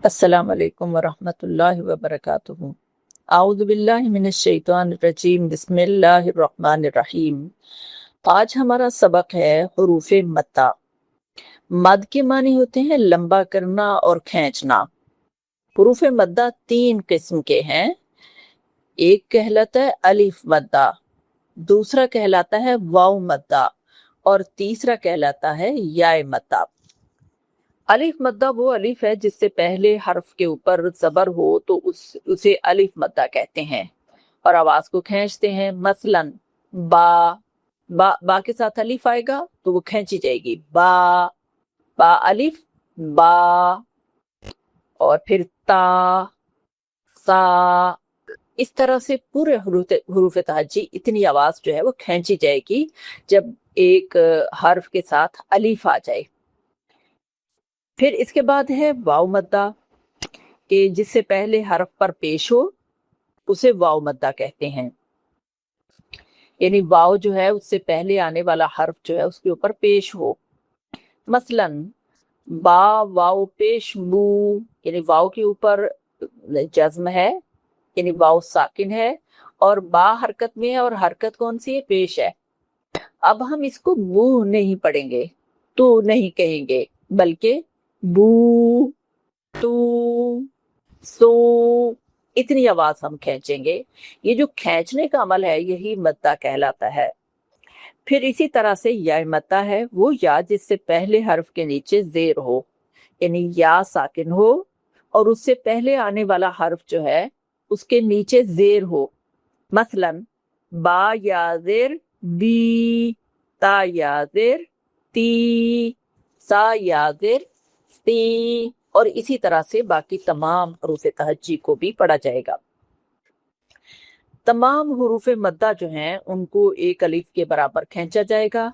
अस्सलाम वालेकुम वरहमतुल्लाहि वबरकातुहू। आऊज़ु बिल्लाहि मिनश शैतानिर रजीम, बिस्मिल्लाहिर रहमानिर रहीम। आज हमारा सबक है हुरूफ मद्दा। मद के मानी होते हैं लंबा करना और खींचना। हुरूफ मद्दा तीन किस्म के हैं। एक कहलाता है अलिफ मद्दा, दूसरा कहलाता है वाव मद्दा और तीसरा कहलाता है याए मद्दा। अलिफ मद्दा वो अलिफ है जिससे पहले हर्फ के ऊपर जबर हो तो उसे अलिफ मद्दा कहते हैं और आवाज को खींचते हैं। मसलन बा के साथ अलिफ आएगा तो वो खींची जाएगी। बा अलिफ बा, और फिर ता सा। इस तरह से पूरे हुरूफ तहज्जी इतनी आवाज जो है वो खींची जाएगी जब एक हर्फ के साथ अलिफ आ जाए। फिर इसके बाद है वाव मद्दा कि जिससे पहले हर्फ पर पेश हो उसे वाव मद्दा कहते हैं। यानी वाव जो है उससे पहले आने वाला हर्फ जो है उसके ऊपर पेश हो। मसलन बा वाव पेश बू, यानी वाव के ऊपर जज्म है, यानी वाव साकिन है और बा हरकत में है और हरकत कौन सी है? पेश है। अब हम इसको बू नहीं पढ़ेंगे, तो नहीं कहेंगे, बल्कि बू तू सो, इतनी आवाज हम खींचेंगे। ये जो खींचने का अमल है यही मद्दा कहलाता है। फिर इसी तरह से या मद्दा है वो या जिससे पहले हर्फ के नीचे जेर हो, यानी या साकिन हो और उससे पहले आने वाला हर्फ जो है उसके नीचे जेर हो। मसलन बा या जेर बी, ता या जेर ती, सा या जेर सी, और इसी तरह से बाकी तमाम हरूफ तहज्जी को भी पढ़ा जाएगा। तमाम हरूफ मद्दा जो हैं उनको एक अलिफ के बराबर खींचा जाएगा।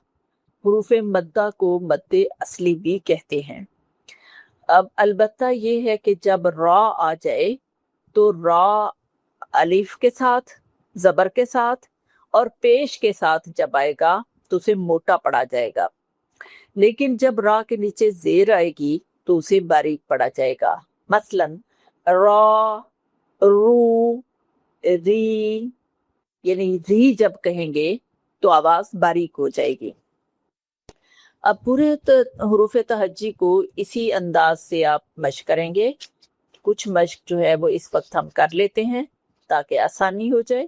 हरूफ मद्दा को मद्दे असली भी कहते हैं। अब अलबत्ता ये है कि जब रा आ जाए तो रा अलिफ के साथ, जबर के साथ और पेश के साथ जब आएगा तो उसे मोटा पढ़ा जाएगा, लेकिन जब रा के नीचे जेर आएगी तो उसे बारीक पढ़ा जाएगा। मसलन रा रू री, यानी री जब कहेंगे तो आवाज बारीक हो जाएगी। अब पूरे हुरूफ तहज्जी को इसी अंदाज से आप मश्क करेंगे। कुछ मश्क जो है वो इस वक्त हम कर लेते हैं ताकि आसानी हो जाए।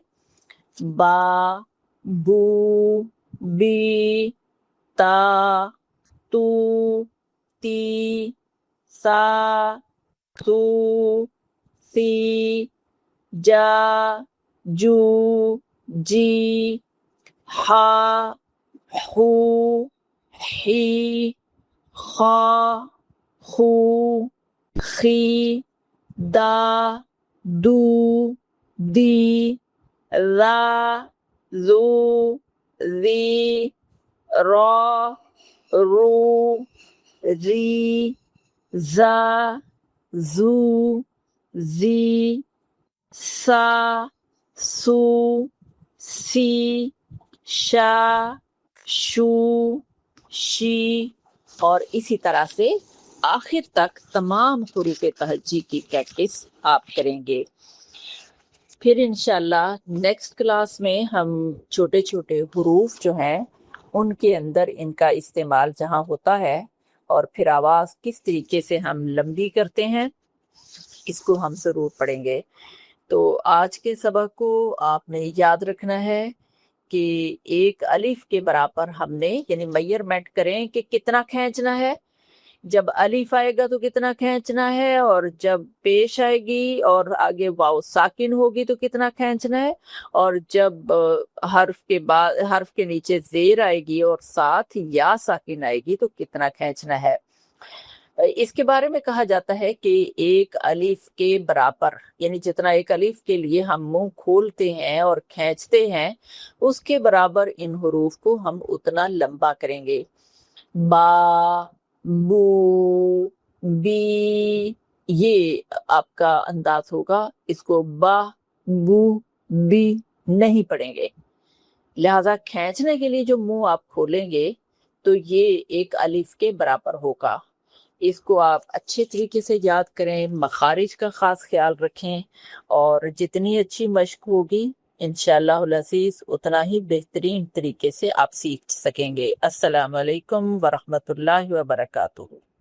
बा बू बी ता तू ती सा सू सी जा जू जी हा हू ही खा खू खी दा दू दी रा जू री रा रू री जा जू जी सा सू सी शा शू शी, और इसी तरह से आखिर तक तमाम हुरूफ तहज्जी की प्रैक्टिस आप करेंगे। फिर इंशाल्लाह नेक्स्ट क्लास में हम छोटे छोटे हुरूफ जो हैं उनके अंदर इनका इस्तेमाल जहाँ होता है और फिर आवाज़ किस तरीके से हम लंबी करते हैं इसको हम ज़रूर पढ़ेंगे। तो आज के सबक को आपने याद रखना है कि एक अलिफ के बराबर हमने यानी मेजरमेंट करें कि कितना खींचना है। जब अलिफ आएगा तो कितना खींचना है, और जब पेश आएगी और आगे वाव साकिन होगी तो कितना खींचना है, और जब हर्फ के बाद हर्फ के नीचे जेर आएगी और साथ या साकिन आएगी तो कितना खींचना है। इसके बारे में कहा जाता है कि एक अलिफ के बराबर, यानी जितना एक अलिफ के लिए हम मुंह खोलते हैं और खींचते हैं उसके बराबर इन हुरूफ को हम उतना लंबा करेंगे। बा बू बी, ये आपका अंदाज होगा। इसको बा बू बी नहीं पढ़ेंगे। लिहाजा खींचने के लिए जो मुंह आप खोलेंगे तो ये एक अलिफ के बराबर होगा। اس کو آپ اچھے طریقے سے یاد کریں، مخارج کا خاص خیال رکھیں، اور جتنی اچھی مشق ہوگی انشاءاللہ العزیز اتنا ہی بہترین طریقے سے آپ سیکھ سکیں گے۔ السلام علیکم ورحمۃ اللہ وبرکاتہ۔